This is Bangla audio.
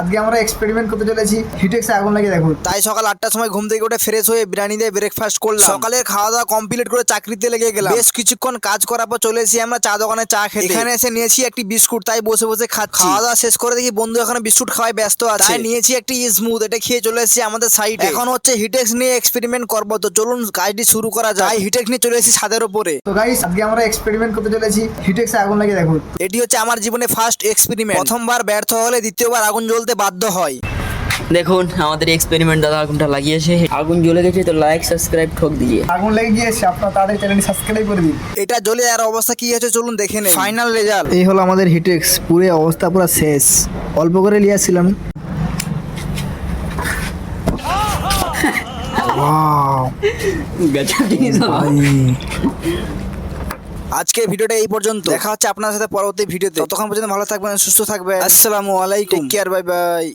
আজকে আমরা এক্সপেরিমেন্ট করতে চলেছি হিটেক্সে আগুন লাগিয়ে দেখো। তাই সকাল 8টার সময় ঘুম থেকে উঠে ফ্রেশ হয়ে বিরিয়ানি দিয়ে ব্রেকফাস্ট করলাম। সকালের খাওয়া দাওয়া কমপ্লিট করে চাকরিতে লেগে গেলাম। বেশ কিছুক্ষণ কাজ করার পর চলে এসেছি আমরা চা দোকানে চা খেতে। এখানে এসে নিয়েছি একটি বিস্কুট, তাই বসে বসে খাচ্ছি। খাওয়া দাওয়া শেষ করে দেখি বন্ধু এখানে বিস্কুট খাওয়ায় ব্যস্ত আছে, তাই নিয়েছি একটি স্মুথ। এটা খেয়ে চলে এসেছি আমাদের সাইডে। এখন হচ্ছে হিটেক্স নিয়ে এক্সপেরিমেন্ট করবো, তো চলুন কাজটি শুরু করা যায়। হিটেক্স নিয়ে চলে এসেছি ছাদের উপরে। তো গাইস আজকে আমরা এক্সপেরিমেন্ট করতে চলেছি হিটেক্সে আগুন লাগিয়ে দেখো। এটি হচ্ছে আমার জীবনে ফার্স্ট এক্সপেরিমেন্ট। প্রথমবার ব্যর্থ হলে দ্বিতীয়বার আগুন জ্বলতে বাধ্য হয়। দেখুন আমাদের এক্সপেরিমেন্ট দাদা আগুনটা লাগিয়েছে, আগুন জ্বলে গেছে, তো লাইক সাবস্ক্রাইব ঠক দিয়ে আগুন লেগে গিয়েছে, আপনারা তাদের চ্যানেলটি সাবস্ক্রাইব করে দিন। এটা জ্বলে আর অবস্থা কি হয়েছে চলুন দেখে নেই ফাইনাল রেজাল্ট। এই হলো আমাদের হিটেক্স, পুরো অবস্থা পুরো শেষ। অল্প করে লিয়েছিলাম। ওয়াও আজকে ভিডিওটা এই পর্যন্ত। দেখা হচ্ছে আপনার সাথে পরবর্তী ভিডিওতে। ততক্ষণ পর্যন্ত ভালো থাকবেন, সুস্থ থাকবেন। আসসালামু আলাইকুম, টেক কেয়ার, বাই বাই।